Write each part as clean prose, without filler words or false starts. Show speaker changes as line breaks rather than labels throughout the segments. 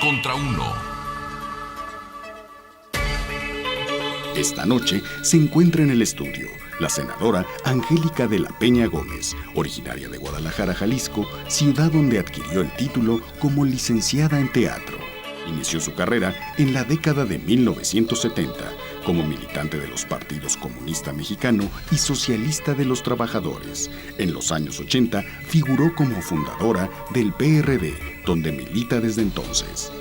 contra 1.
Esta noche se encuentra en el estudio la senadora Angélica de la Peña Gómez, originaria de Guadalajara, Jalisco, ciudad donde adquirió el título como licenciada en teatro. Inició su carrera en la década de 1970 como militante de los partidos Comunista Mexicano y Socialista de los Trabajadores. En los años 80 figuró como fundadora del PRD, donde milita desde entonces.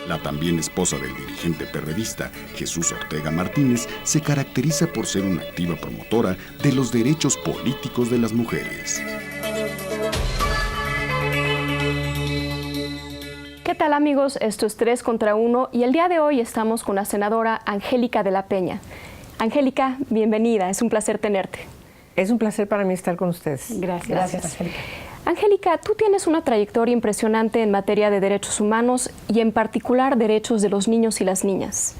La también esposa del dirigente perredista Jesús Ortega Martínez se caracteriza por ser una activa promotora de los derechos políticos de las mujeres.
¿Qué tal, amigos? Esto es 3 contra 1 y el día de hoy estamos con la senadora Angélica de la Peña. Angélica, bienvenida, es un placer tenerte.
Es un placer para mí estar con ustedes.
Gracias. Angélica. Angélica, tú tienes una trayectoria impresionante en materia de derechos humanos y en particular derechos de los niños y las niñas.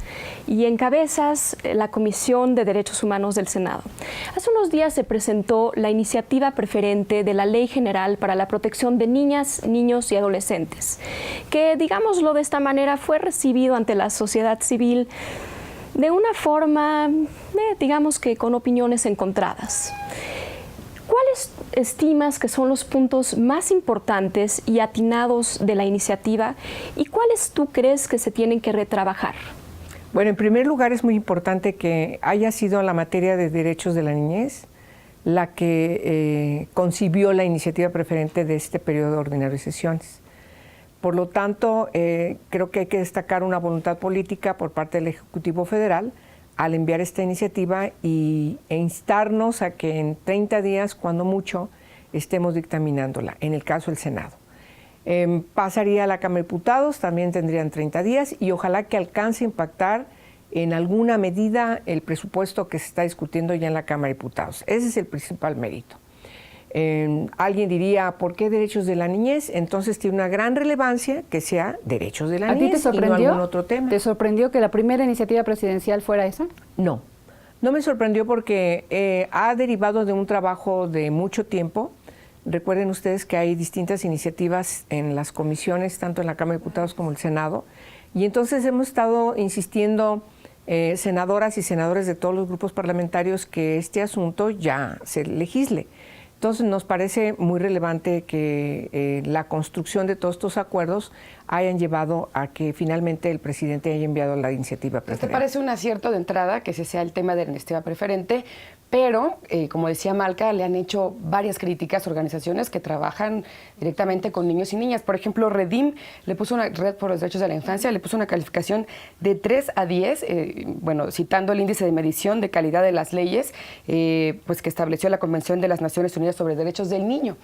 Y encabezas la Comisión de Derechos Humanos del Senado. Hace unos días se presentó la iniciativa preferente de la Ley General para la Protección de Niñas, Niños y Adolescentes, que, digámoslo de esta manera, fue recibido ante la sociedad civil de una forma, digamos que con opiniones encontradas. ¿Cuáles estimas que son los puntos más importantes y atinados de la iniciativa y cuáles tú crees que se tienen que retrabajar?
Bueno, en primer lugar es muy importante que haya sido la materia de derechos de la niñez la que concibió la iniciativa preferente de este periodo ordinario de sesiones. Por lo tanto, creo que hay que destacar una voluntad política por parte del Ejecutivo Federal al enviar esta iniciativa e instarnos a que en 30 días, cuando mucho, estemos dictaminándola, en el caso del Senado. Pasaría a la Cámara de Diputados, también tendrían 30 días y ojalá que alcance a impactar en alguna medida el presupuesto que se está discutiendo ya en la Cámara de Diputados. Ese es el principal mérito. Alguien diría, ¿por qué derechos de la niñez? Entonces tiene una gran relevancia que sea derechos de la niñez.
¿A ti te sorprendió?
Y no algún otro tema.
¿Te sorprendió que la primera iniciativa presidencial fuera esa?
No me sorprendió porque ha derivado de un trabajo de mucho tiempo. Recuerden ustedes que hay distintas iniciativas en las comisiones, tanto en la Cámara de Diputados como en el Senado, y entonces hemos estado insistiendo, senadoras y senadores de todos los grupos parlamentarios, que este asunto ya se legisle. Entonces nos parece muy relevante que la construcción de todos estos acuerdos hayan llevado a que finalmente el presidente haya enviado la iniciativa preferente.
¿Te parece un acierto de entrada que ese sea el tema de la iniciativa preferente? Pero, como decía Malca, le han hecho varias críticas a organizaciones que trabajan directamente con niños y niñas. Por ejemplo, Redim le puso una Red por los Derechos de la Infancia, le puso una calificación de 3 a 10, citando el índice de medición de calidad de las leyes, pues que estableció la Convención de las Naciones Unidas sobre Derechos del Niño.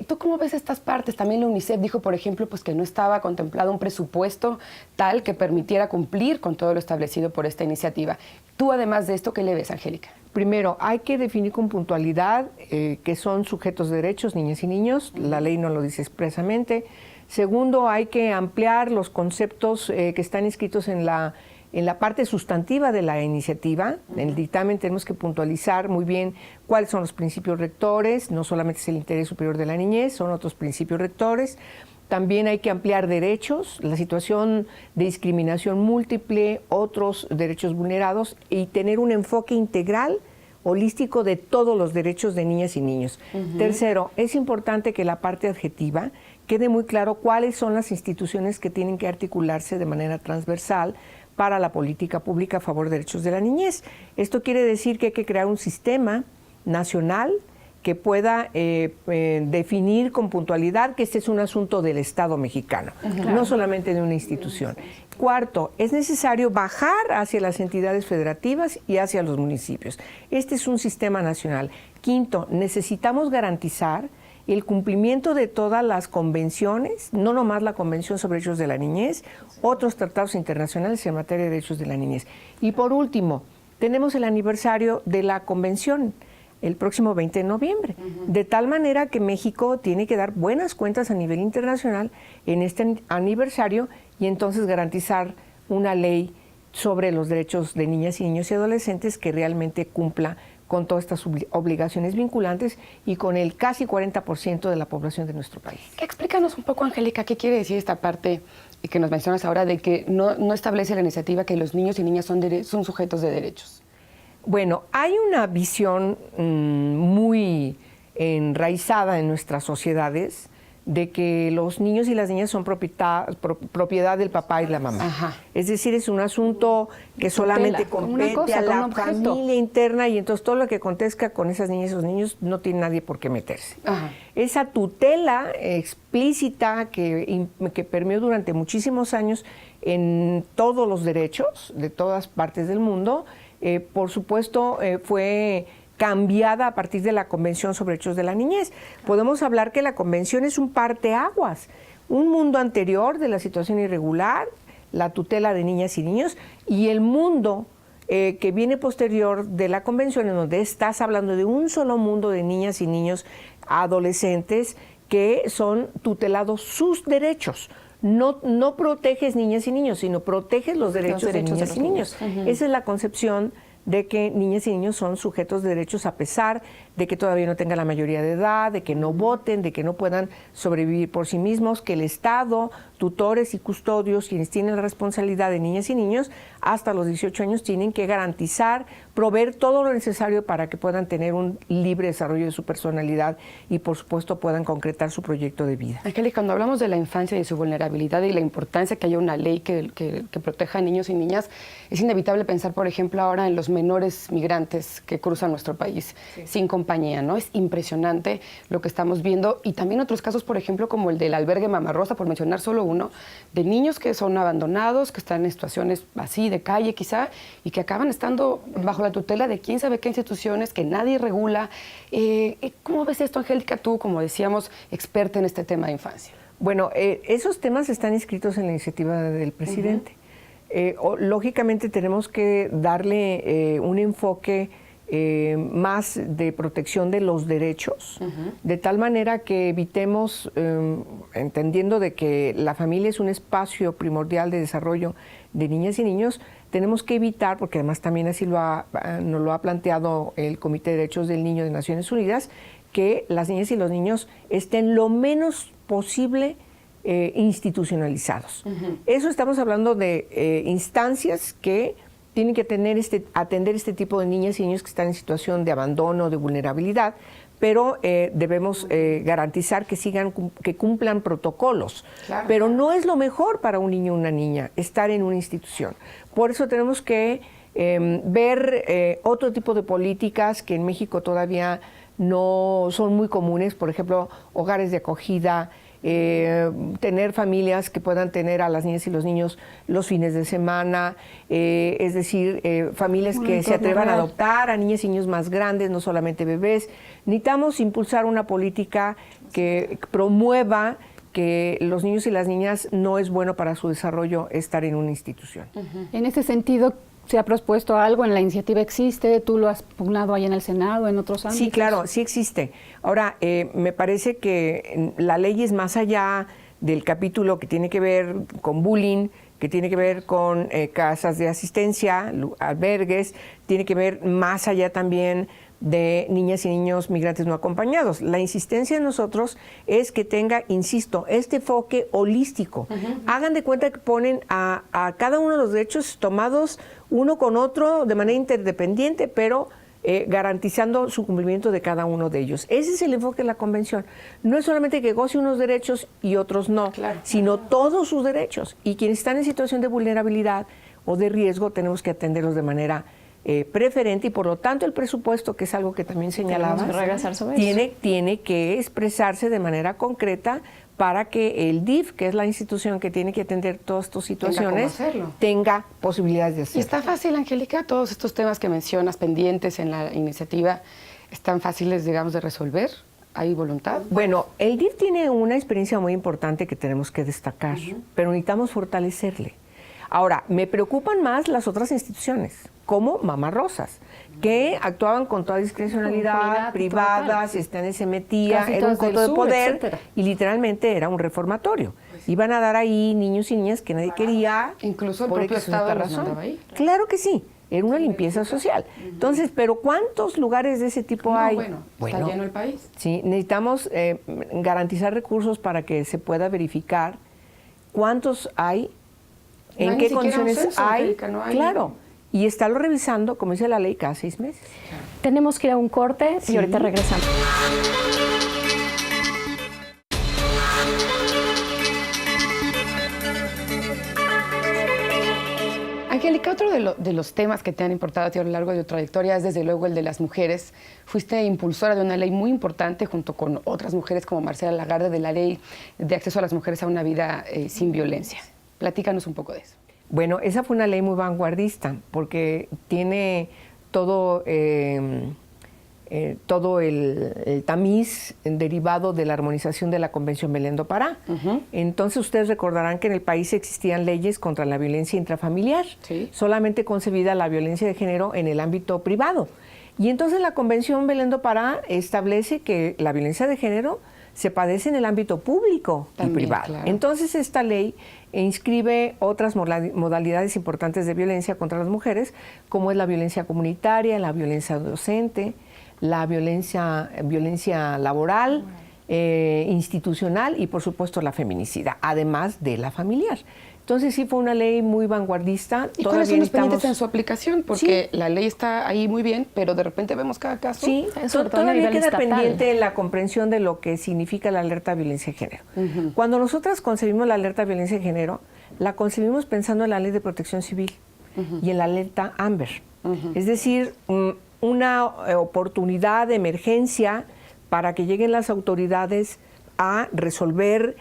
¿Tú cómo ves estas partes? También la UNICEF dijo, por ejemplo, pues que no estaba contemplado un presupuesto tal que permitiera cumplir con todo lo establecido por esta iniciativa. Tú, además de esto, ¿qué le ves, Angélica?
Primero, hay que definir con puntualidad que son sujetos de derechos, niñas y niños. La ley no lo dice expresamente. Segundo, hay que ampliar los conceptos que están inscritos en la parte sustantiva de la iniciativa. En el dictamen tenemos que puntualizar muy bien cuáles son los principios rectores. No solamente es el interés superior de la niñez, son otros principios rectores. También hay que ampliar derechos, la situación de discriminación múltiple, otros derechos vulnerados y tener un enfoque integral, holístico de todos los derechos de niñas y niños. Tercero, es importante que la parte adjetiva quede muy claro cuáles son las instituciones que tienen que articularse de manera transversal para la política pública a favor de derechos de la niñez. Esto quiere decir que hay que crear un sistema nacional que pueda definir con puntualidad que este es un asunto del Estado mexicano, no solamente de una institución. Cuarto, es necesario bajar hacia las entidades federativas y hacia los municipios. Este es un sistema nacional. Quinto, necesitamos garantizar el cumplimiento de todas las convenciones, no nomás la Convención sobre Derechos de la Niñez, otros tratados internacionales en materia de derechos de la niñez. Y por último, tenemos el aniversario de la Convención, el próximo 20 de noviembre. De tal manera que México tiene que dar buenas cuentas a nivel internacional en este aniversario y entonces garantizar una ley sobre los derechos de niñas y niños y adolescentes que realmente cumpla con todas estas obligaciones vinculantes y con el casi 40% de la población de nuestro país.
Explícanos un poco, Angélica, qué quiere decir esta parte que nos mencionas ahora de que no establece la iniciativa que los niños y niñas son sujetos de derechos.
Bueno, hay una visión muy enraizada en nuestras sociedades de que los niños y las niñas son propiedad del papá y la mamá.
Ajá.
Es decir, es un asunto que solamente compete a la familia interna y entonces todo lo que acontezca con esas niñas y esos niños no tiene nadie por qué meterse.
Ajá.
Esa tutela explícita que permeó durante muchísimos años en todos los derechos de todas partes del mundo, por supuesto fue cambiada a partir de la Convención sobre Derechos de la Niñez. Podemos hablar que la Convención es un parteaguas, un mundo anterior de la situación irregular, la tutela de niñas y niños, y el mundo que viene posterior de la Convención, en donde estás hablando de un solo mundo de niñas y niños adolescentes que son tutelados sus derechos. No proteges niñas y niños, sino proteges los derechos de niñas y niños. Esa es la concepción de que niñas y niños son sujetos de derechos a pesar de que todavía no tengan la mayoría de edad, de que no voten, de que no puedan sobrevivir por sí mismos, que el Estado, tutores y custodios, quienes tienen la responsabilidad de niñas y niños, hasta los 18 años tienen que garantizar, proveer todo lo necesario para que puedan tener un libre desarrollo de su personalidad y, por supuesto, puedan concretar su proyecto de vida.
Angélica, cuando hablamos de la infancia y de su vulnerabilidad y la importancia que haya una ley que proteja a niños y niñas, es inevitable pensar, por ejemplo, ahora en los menores migrantes que cruzan nuestro país sin compañía, ¿no? Es impresionante lo que estamos viendo y también otros casos, por ejemplo, como el del albergue Mama Rosa, por mencionar solo uno, de niños que son abandonados, que están en situaciones así de calle quizá y que acaban estando bajo la tutela de quién sabe qué instituciones que nadie regula. ¿Cómo ves esto, Angélica, tú, como decíamos, experta en este tema de infancia?
Bueno, esos temas están inscritos en la iniciativa del presidente. Lógicamente tenemos que darle un enfoque más de protección de los derechos, de tal manera que evitemos, entendiendo de que la familia es un espacio primordial de desarrollo de niñas y niños, tenemos que evitar, porque además también así nos lo ha planteado el Comité de Derechos del Niño de Naciones Unidas, que las niñas y los niños estén lo menos posible institucionalizados. Eso estamos hablando de instancias que tienen que atender este tipo de niñas y niños que están en situación de abandono, de vulnerabilidad, pero debemos garantizar que cumplan protocolos. Claro. Pero no es lo mejor para un niño o una niña estar en una institución. Por eso tenemos que ver otro tipo de políticas que en México todavía no son muy comunes, por ejemplo, hogares de acogida, tener familias que puedan tener a las niñas y los niños los fines de semana, es decir, familias que se atrevan a adoptar a niñas y niños más grandes, no solamente bebés. Necesitamos impulsar una política que promueva que los niños y las niñas no es bueno para su desarrollo estar en una institución.
En ese sentido, ¿se ha propuesto algo? ¿En la iniciativa existe? ¿Tú lo has pugnado ahí en el Senado, en otros ámbitos?
Sí, claro, sí existe. Ahora, me parece que la ley es más allá del capítulo que tiene que ver con bullying, que tiene que ver con casas de asistencia, albergues, tiene que ver más allá también de niñas y niños migrantes no acompañados. La insistencia de nosotros es que tenga, insisto, este enfoque holístico. Hagan de cuenta que ponen a cada uno de los derechos tomados uno con otro de manera interdependiente, pero garantizando su cumplimiento de cada uno de ellos. Ese es el enfoque de la Convención. No es solamente que goce unos derechos y otros no, sino todos sus derechos. Y quienes están en situación de vulnerabilidad o de riesgo tenemos que atenderlos de manera preferente y por lo tanto el presupuesto, que es algo que también señalabas, tiene que expresarse de manera concreta para que el DIF, que es la institución que tiene que atender todas estas situaciones, tenga posibilidades de hacerlo.
¿Y está fácil, Angélica, todos estos temas que mencionas pendientes en la iniciativa, están fáciles, digamos, de resolver? ¿Hay voluntad?
Bueno, el DIF tiene una experiencia muy importante que tenemos que destacar, pero necesitamos fortalecerle. Ahora, me preocupan más las otras instituciones, como Mama Rosas, que actuaban con toda discrecionalidad, privadas, se metía, era un coto de poder, etcétera. Y literalmente era un reformatorio. Iban a dar ahí niños y niñas que nadie quería.
Incluso el propio Estado los mandaba ahí.
Claro que sí, era una limpieza social. Entonces, ¿pero cuántos lugares de ese tipo hay?
Bueno, está lleno el país.
Sí, necesitamos garantizar recursos para que se pueda verificar cuántos hay, en qué condiciones hay. Claro, y estarlo revisando, como dice la ley, cada 6 meses.
Claro. Tenemos que ir a un corte y ahorita regresamos.
Angélica, otro de los temas que te han importado a ti a lo largo de tu trayectoria es desde luego el de las mujeres. Fuiste impulsora de una ley muy importante junto con otras mujeres como Marcela Lagarde, de la ley de acceso a las mujeres a una vida sin violencia. Platícanos un poco de eso.
Bueno, esa fue una ley muy vanguardista porque tiene todo el tamiz derivado de la armonización de la Convención Belén do Pará. Entonces ustedes recordarán que en el país existían leyes contra la violencia intrafamiliar, solamente concebida la violencia de género en el ámbito privado. Y entonces la Convención Belén do Pará establece que la violencia de género se padece en el ámbito público y privado. Claro. Entonces esta ley inscribe otras modalidades importantes de violencia contra las mujeres, como es la violencia comunitaria, la violencia docente, la violencia laboral, institucional y por supuesto la feminicida, además de la familiar. Entonces sí fue una ley muy vanguardista.
¿Y cuáles son los pendientes en su aplicación? Porque la ley está ahí muy bien, pero de repente vemos cada caso.
Sí, todavía queda pendiente la comprensión de lo que significa la alerta a violencia de género. Cuando nosotras concebimos la alerta a violencia de género, la concebimos pensando en la Ley de Protección Civil y en la alerta Amber. Es decir, una oportunidad de emergencia para que lleguen las autoridades a resolver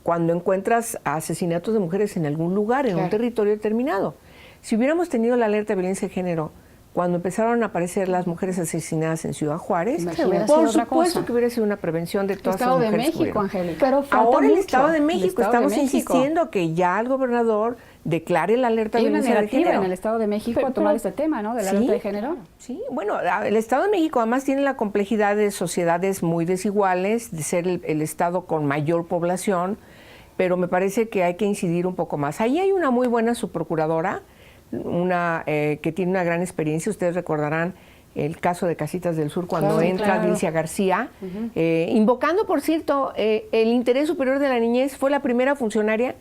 cuando encuentras asesinatos de mujeres en algún lugar, en un territorio determinado. Si hubiéramos tenido la alerta de violencia de género cuando empezaron a aparecer las mujeres asesinadas en Ciudad Juárez, por supuesto que hubiera sido una prevención de todas las mujeres.
Estado de México, Angélica.
Pero ahora el Estado de México, estamos insistiendo que ya el gobernador declare la alerta de violencia de género.
En el Estado de México a tomar este tema, ¿no? De la alerta de género.
Sí, bueno, el Estado de México además tiene la complejidad de sociedades muy desiguales, de ser el Estado con mayor población, pero me parece que hay que incidir un poco más. Ahí hay una muy buena subprocuradora, que tiene una gran experiencia. Ustedes recordarán el caso de Casitas del Sur cuando entra Dilcia García, invocando, por cierto, el interés superior de la niñez. Fue la primera funcionaria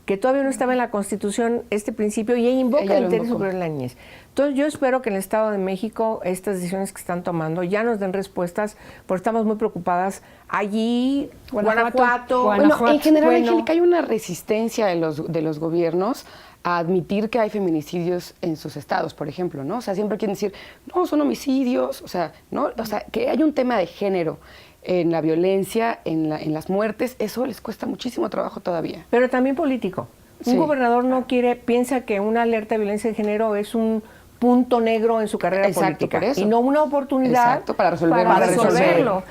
que todavía no estaba en la Constitución este principio, y ella invoca el interés superior de la niñez. Entonces yo espero que en el Estado de México estas decisiones que están tomando ya nos den respuestas, porque estamos muy preocupadas. Allí, Guanajuato.
Bueno, en general, Angélica, hay una resistencia de los gobiernos a admitir que hay feminicidios en sus estados, por ejemplo, ¿no? O sea, siempre quieren decir, no, son homicidios, o sea, ¿no? O sea, que hay un tema de género en la violencia, en las muertes, eso les cuesta muchísimo trabajo todavía.
Pero también político. Un gobernador piensa que una alerta de violencia de género es un punto negro en su carrera política y no una oportunidad
para resolverlo.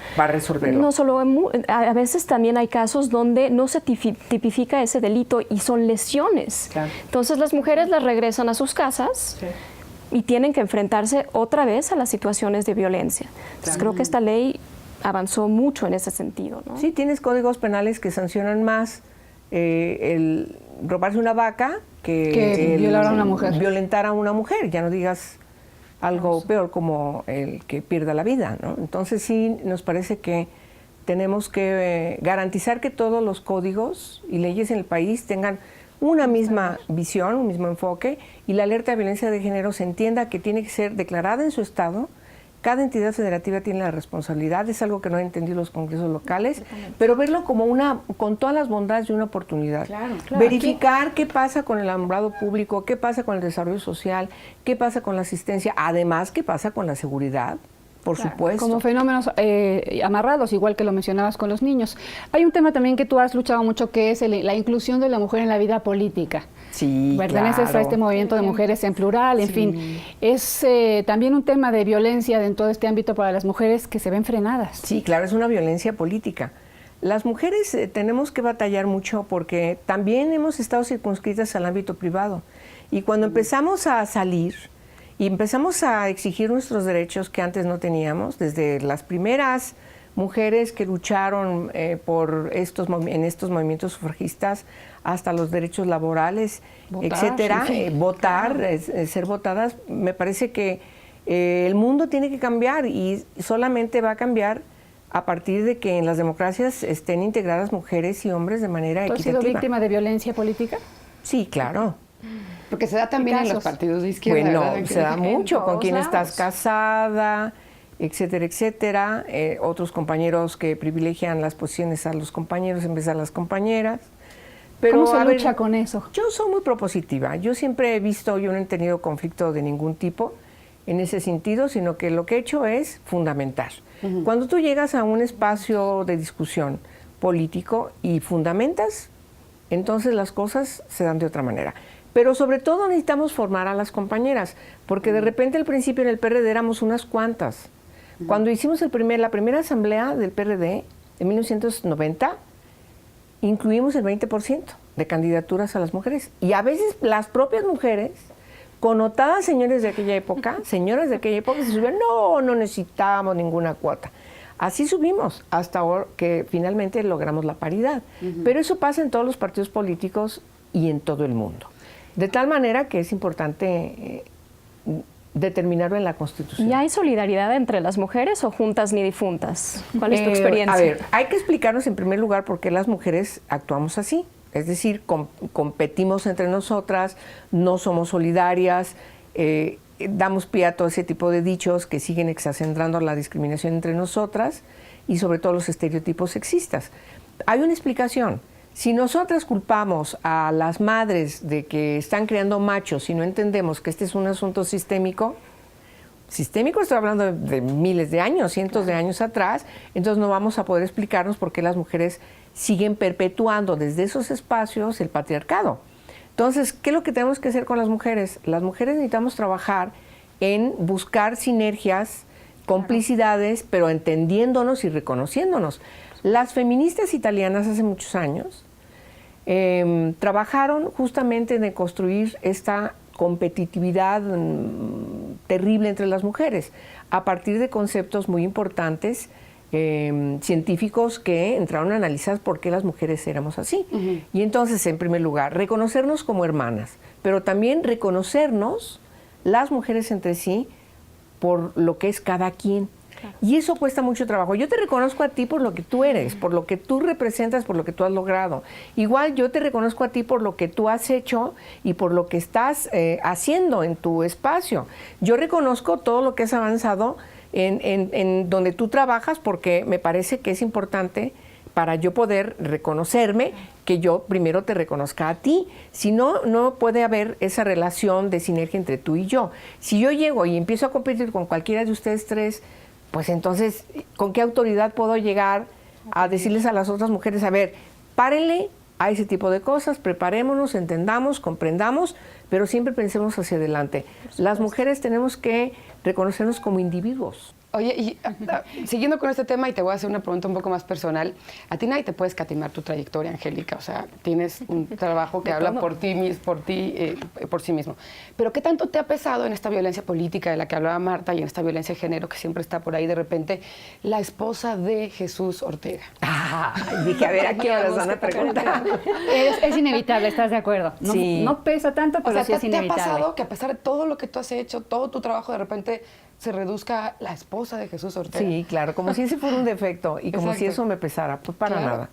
No solo, a veces también hay casos donde no se tipifica ese delito y son lesiones. Claro. Entonces las mujeres las regresan a sus casas y tienen que enfrentarse otra vez a las situaciones de violencia. Entonces creo que esta ley avanzó mucho en ese sentido, ¿no?
Sí, tienes códigos penales que sancionan más el robarse una vaca que
violar a una mujer.
Violentar a una mujer, ya no digas algo peor como el que pierda la vida, ¿no? Entonces sí nos parece que tenemos que garantizar que todos los códigos y leyes en el país tengan una misma visión, un mismo enfoque, y la alerta de violencia de género se entienda que tiene que ser declarada en su estado. Cada entidad federativa tiene la responsabilidad, es algo que no han entendido los congresos locales, pero verlo como con todas las bondades de una oportunidad. Claro. Verificar qué pasa con el alumbrado público, qué pasa con el desarrollo social, qué pasa con la asistencia, además qué pasa con la seguridad. Por supuesto.
Como fenómenos amarrados, igual que lo mencionabas con los niños. Hay un tema también que tú has luchado mucho, que es la inclusión de la mujer en la vida política.
Sí,
perteneces a este movimiento de mujeres en plural, en fin. Es también un tema de violencia dentro de este ámbito para las mujeres que se ven frenadas.
Sí, claro, es una violencia política. Las mujeres tenemos que batallar mucho porque también hemos estado circunscritas al ámbito privado. Y cuando empezamos a salir y empezamos a exigir nuestros derechos que antes no teníamos, desde las primeras mujeres que lucharon en estos movimientos sufragistas hasta los derechos laborales, etcétera, votar, ser votadas. Me parece que el mundo tiene que cambiar y solamente va a cambiar a partir de que en las democracias estén integradas mujeres y hombres de manera equitativa.
¿Tú has sido víctima de violencia política?
Sí, claro.
Porque se da también en los partidos de izquierda.
Bueno,
¿verdad?
se da mucho, con quién
lados.
estás casada, etcétera, etcétera. Otros compañeros que privilegian las posiciones a los compañeros en vez de a las compañeras. Pero,
¿Cómo se lucha con eso?
Yo soy muy propositiva. Yo siempre he visto, yo no he tenido conflicto de ningún tipo en ese sentido, sino que lo que he hecho es fundamentar. Cuando tú llegas a un espacio de discusión político y fundamentas, entonces las cosas se dan de otra manera. Pero sobre todo necesitamos formar a las compañeras, porque de repente al principio en el PRD éramos unas cuantas. Cuando hicimos la primera asamblea del PRD en 1990, incluimos el 20% de candidaturas a las mujeres. Y a veces las propias mujeres, connotadas señoras de aquella época, se subían, no necesitábamos ninguna cuota. Así subimos hasta ahora que finalmente logramos la paridad. Pero eso pasa en todos los partidos políticos y en todo el mundo. De tal manera que es importante determinarlo en la Constitución.
¿Y hay solidaridad entre las mujeres o juntas ni difuntas? ¿Cuál es tu experiencia?
A ver, hay que explicarnos en primer lugar por qué las mujeres actuamos así. Es decir, competimos entre nosotras, no somos solidarias, damos pie a todo ese tipo de dichos que siguen exacerbando la discriminación entre nosotras y sobre todo los estereotipos sexistas. Hay una explicación. Si nosotras culpamos a las madres de que están creando machos y no entendemos que este es un asunto sistémico estoy hablando de miles de años, cientos de años atrás, entonces no vamos a poder explicarnos por qué las mujeres siguen perpetuando desde esos espacios el patriarcado. Entonces, ¿qué es lo que tenemos que hacer con las mujeres? Las mujeres necesitamos trabajar en buscar sinergias, complicidades, pero entendiéndonos y reconociéndonos. Las feministas italianas hace muchos años trabajaron justamente en construir esta competitividad terrible entre las mujeres a partir de conceptos muy importantes científicos que entraron a analizar por qué las mujeres éramos así. Y entonces, en primer lugar, reconocernos como hermanas, pero también reconocernos las mujeres entre sí por lo que es cada quien. Y eso cuesta mucho trabajo. Yo te reconozco a ti por lo que tú eres, por lo que tú representas, por lo que tú has logrado. Igual yo te reconozco a ti por lo que tú has hecho y por lo que estás haciendo en tu espacio. Yo reconozco todo lo que has avanzado en donde tú trabajas, porque me parece que es importante para yo poder reconocerme, que yo primero te reconozca a ti. Si no, no puede haber esa relación de sinergia entre tú y yo. Si yo llego y empiezo a competir con cualquiera de ustedes tres, pues entonces, ¿con qué autoridad puedo llegar a decirles a las otras mujeres, a ver, párenle a ese tipo de cosas, preparémonos, entendamos, comprendamos, pero siempre pensemos hacia adelante? Las mujeres tenemos que reconocernos como individuos.
Oye, y siguiendo con este tema, y te voy a hacer una pregunta un poco más personal, a ti nadie te puede escatimar tu trayectoria, Angélica, o sea, tienes un trabajo que habla por sí mismo. Pero ¿qué tanto te ha pesado en esta violencia política de la que hablaba Marta y en esta violencia de género que siempre está por ahí de repente, la esposa de Jesús Ortega?
Dije, a ver, ¿a qué horas van a preguntar?
Es inevitable, ¿estás de acuerdo? No,
Sí.
No pesa tanto, pero
O sea,
sí es
¿te ha
inevitable.
pasado que a pesar de todo lo que tú has hecho, todo tu trabajo, de repente se reduzca la esposa de Jesús Ortega?
Sí, claro, como si ese fuera un defecto y como
Exacto.
si eso me pesara, pues para
Claro.
nada.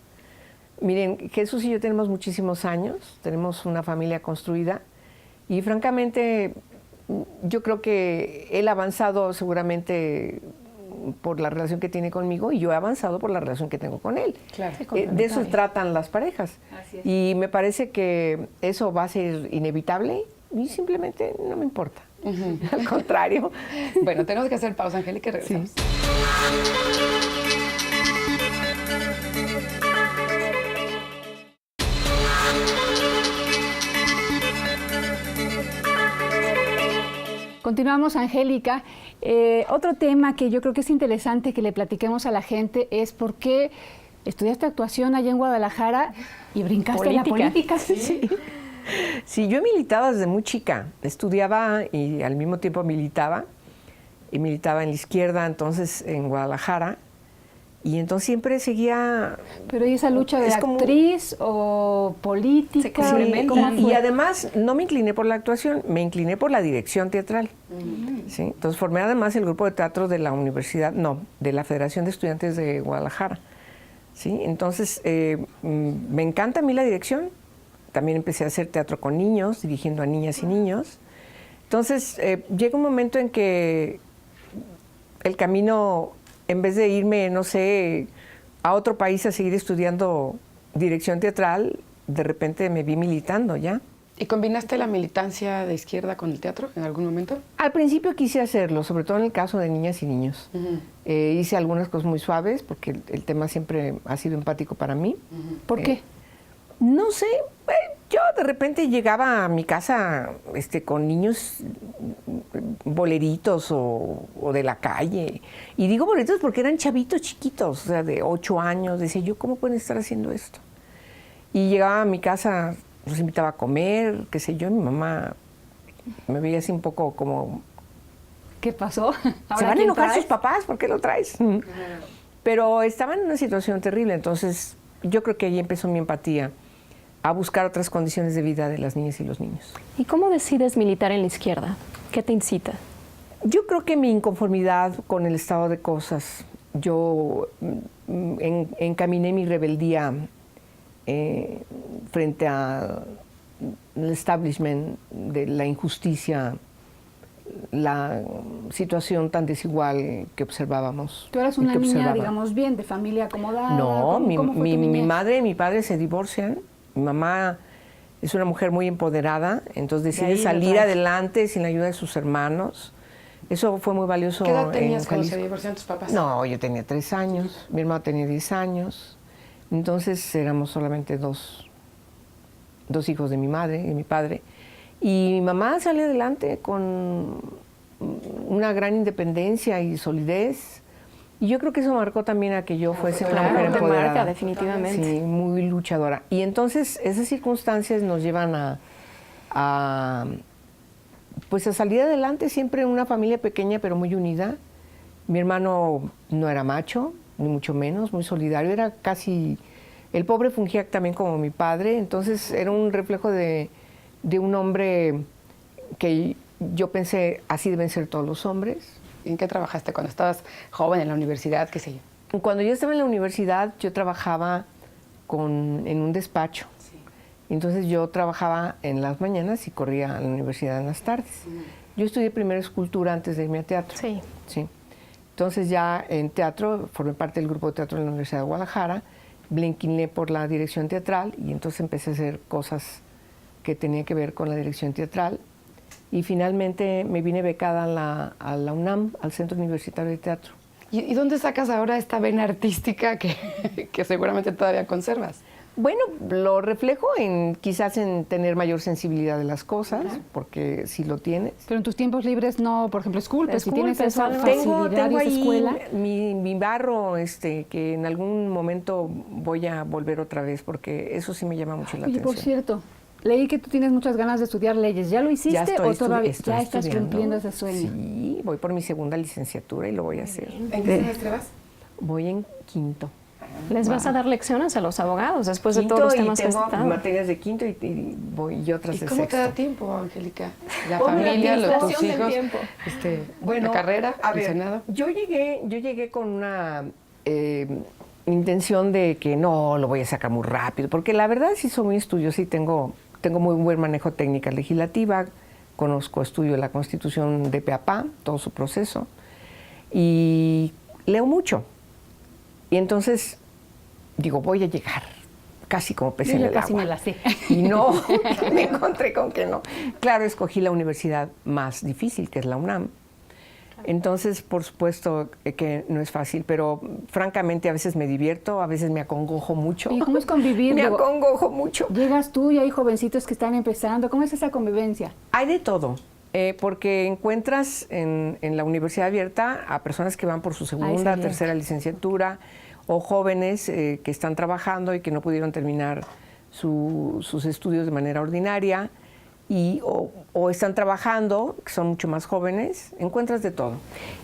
Miren, Jesús y yo tenemos muchísimos años, tenemos una familia construida y francamente yo creo que él ha avanzado seguramente por la relación que tiene conmigo y yo he avanzado por la relación que tengo con él.
Claro.
De eso tratan las parejas.
Así es.
Y me parece que eso va a ser inevitable y simplemente no me importa. Al contrario.
Bueno, tenemos que hacer pausa, Angélica, y regresamos.
Sí.
Continuamos, Angélica. Otro tema que yo creo que es interesante que le platiquemos a la gente es por qué estudiaste actuación allá en Guadalajara y brincaste en la política.
Sí. Sí, yo he militado desde muy chica. Estudiaba y al mismo tiempo militaba. Y militaba en la izquierda, entonces en Guadalajara. Y entonces siempre seguía...
Pero ¿y esa lucha de actriz o política?
Sí,
¿Cómo
y
fue?
además no me incliné por la actuación, me incliné por la dirección teatral. ¿Sí? Entonces formé además el grupo de teatro de la universidad, no, de la Federación de Estudiantes de Guadalajara. ¿Sí? Entonces me encanta a mí la dirección. También empecé a hacer teatro con niños, dirigiendo a niñas y niños. Entonces llega un momento en que el camino, en vez de irme, no sé, a otro país a seguir estudiando dirección teatral, de repente me vi militando ya.
¿Y combinaste la militancia de izquierda con el teatro en algún momento?
Al principio quise hacerlo, sobre todo en el caso de niñas y niños. Hice algunas cosas muy suaves, porque el tema siempre ha sido empático para mí.
¿Por qué?
No sé, yo de repente llegaba a mi casa con niños boleritos o de la calle. Y digo boleritos porque eran chavitos chiquitos, o sea, de 8 años. Decía yo, ¿cómo pueden estar haciendo esto? Y llegaba a mi casa, los invitaba a comer, qué sé yo, mi mamá me veía así un poco como...
¿Qué pasó?
¿Se van a enojar sus papás? ¿Por qué lo traes? Pero estaban en una situación terrible, entonces yo creo que ahí empezó mi empatía a buscar otras condiciones de vida de las niñas y los niños.
¿Y cómo decides militar en la izquierda? ¿Qué te incita?
Yo creo que mi inconformidad con el estado de cosas, yo encaminé mi rebeldía frente al establishment de la injusticia, la situación tan desigual que observábamos.
Tú eras una niña, digamos, bien, de familia acomodada.
No,
¿Cómo fue tu
mi
niñez?
madre y mi padre se divorcian. Mi mamá es una mujer muy empoderada, entonces decide salir adelante sin la ayuda de sus hermanos. Eso fue muy valioso.
¿Qué edad tenías
en
cuando se
Jalisco.
divorciaron tus papás?
No, yo tenía 3 años, mi hermano tenía 10 años. Entonces éramos solamente dos hijos de mi madre y de mi padre. Y mi mamá sale adelante con una gran independencia y solidez. Y yo creo que eso marcó también a que yo fuese una mujer
te
empoderada.
marca, definitivamente.
Sí, muy luchadora. Y entonces esas circunstancias nos llevan pues a salir adelante siempre en una familia pequeña pero muy unida. Mi hermano no era macho, ni mucho menos, muy solidario. Era casi... El pobre fungía también como mi padre, entonces era un reflejo de un hombre que yo pensé, así deben ser todos los hombres.
¿En qué trabajaste cuando estabas joven en la universidad, qué sé yo?
Cuando yo estaba en la universidad, yo trabajaba en un despacho.
Sí.
Entonces yo trabajaba en las mañanas y corría a la universidad en las tardes. Yo estudié primero escultura antes de irme a teatro.
Sí.
Sí. Entonces ya en teatro, formé parte del grupo de teatro de la Universidad de Guadalajara, me incliné por la dirección teatral y entonces empecé a hacer cosas que tenían que ver con la dirección teatral. Y finalmente me vine becada a la UNAM, al Centro Universitario de Teatro.
¿Y dónde sacas ahora esta vena artística que seguramente todavía conservas?
Bueno, lo reflejo quizás en tener mayor sensibilidad de las cosas, porque sí lo tienes.
Pero en tus tiempos libres no, por ejemplo, esculpes, si tienes esa
Tengo
facilidad y esa
ahí
escuela.
mi barro, que en algún momento voy a volver otra vez, porque eso sí me llama mucho la
Oye,
atención.
por cierto, leí que tú tienes muchas ganas de estudiar leyes. ¿Ya lo hiciste o todavía ya estás cumpliendo ese sueño?
Sí, voy por mi segunda licenciatura y lo voy a hacer.
¿En qué semestre vas?
Voy en quinto.
¿Les vas a dar lecciones a los abogados después de
Quinto,
todos los temas
y
que has
tengo
citado?
materias de quinto y otras
¿Y
de
cómo
sexto.
te da tiempo, Angélica? La
Ponme la
familia, tus
administración del
hijos,
tiempo.
Bueno,
la carrera,
a
el
ver,
Senado.
Yo llegué con una intención de que no, lo voy a sacar muy rápido, porque la verdad sí soy muy estudiosa y tengo muy buen manejo de técnica legislativa, estudio la Constitución de pe a pa, todo su proceso, y leo mucho. Y entonces digo, voy a llegar casi como pez
Yo
en
ya
el
casi
agua.
me la sé.
Y no, me encontré con que no. Claro, escogí la universidad más difícil, que es la UNAM. Entonces, por supuesto que no es fácil, pero francamente a veces me divierto, a veces me acongojo mucho.
¿Y cómo es convivir?
Me
Digo,
acongojo mucho.
Llegas tú y hay jovencitos que están empezando. ¿Cómo es esa convivencia?
Hay de todo, porque encuentras en la universidad abierta a personas que van por su segunda, tercera licenciatura, o jóvenes que están trabajando y que no pudieron terminar sus estudios de manera ordinaria. o están trabajando, que son mucho más jóvenes, encuentras de todo.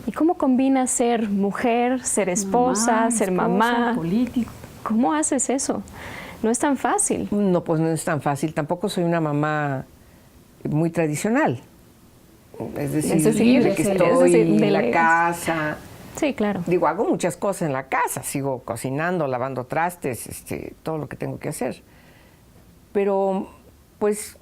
¿Y cómo combinas ser mujer, ser esposa, ser mamá?
Político.
¿Cómo haces eso? No es tan fácil.
No, pues no es tan fácil. Tampoco soy una mamá muy tradicional. Es decir, que estoy en la casa.
Sí, claro.
Digo, hago muchas cosas en la casa. Sigo cocinando, lavando trastes, todo lo que tengo que hacer. Pero, pues,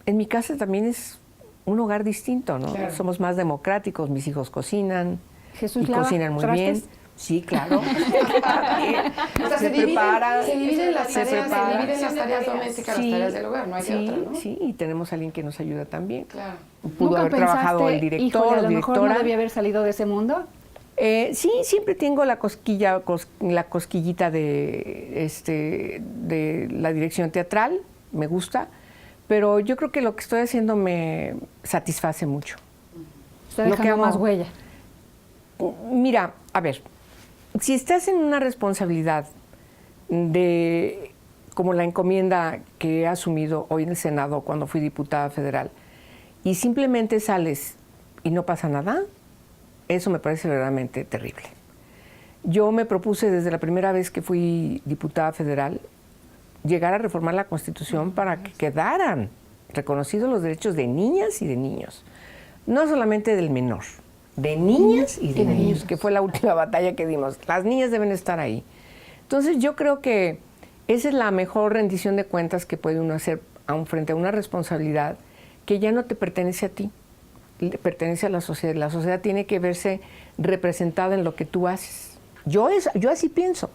en mi casa también es un hogar distinto, ¿no?
Claro.
Somos más democráticos, mis hijos cocinan.
Jesús
y
lava
cocinan muy
trastes.
bien. Sí, claro.
O sea, se dividen las tareas domésticas,
Sí,
las tareas del hogar, no hay de otra, ¿no?
Sí, y tenemos a alguien que nos ayuda también.
Claro.
Pudo
¿Nunca
haber trabajado
pensaste,
el director
híjole, a
o
lo mejor
directora.
no debía haber salido de ese mundo?
Sí, siempre tengo la cosquillita de la dirección teatral, me gusta, pero yo creo que lo que estoy haciendo me satisface mucho.
Está
Lo que
dejando
amo.
más huella.
Mira, a ver, si estás en una responsabilidad como la encomienda que he asumido hoy en el Senado cuando fui diputada federal, y simplemente sales y no pasa nada, eso me parece verdaderamente terrible. Yo me propuse desde la primera vez que fui diputada federal llegar a reformar la Constitución para que quedaran reconocidos los derechos de niñas y de niños. No solamente del menor, de niñas y de niños, que fue la última batalla que dimos. Las niñas deben estar ahí. Entonces yo creo que esa es la mejor rendición de cuentas que puede uno hacer frente a una responsabilidad que ya no te pertenece a ti, le pertenece a la sociedad. La sociedad tiene que verse representada en lo que tú haces. Yo así pienso.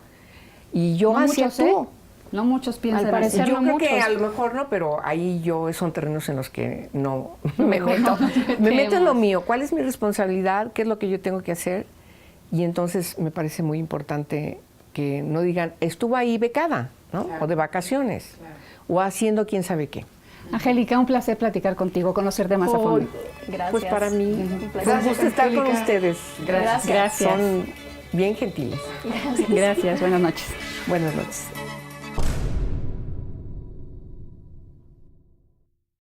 Y yo
No
así
muchos,
actúo.
No muchos piensan
Al parecer
así.
Yo
no
creo que
muchos.
a lo mejor no, pero ahí son terrenos en los que no me
Mejor
meto.
no nos
Me meto en lo
metemos.
mío. ¿Cuál es mi responsabilidad? ¿Qué es lo que yo tengo que hacer? Y entonces me parece muy importante que no digan, estuvo ahí becada, ¿no?
Claro.
O de vacaciones.
Claro.
O haciendo quién sabe qué.
Angélica, un placer platicar contigo, conocerte más a fondo.
Gracias.
Pues para mí, fue un
Gracias,
gusto estar con
Angélica.
ustedes.
Gracias.
Gracias.
Son bien gentiles.
Gracias, buenas noches.
Buenas noches.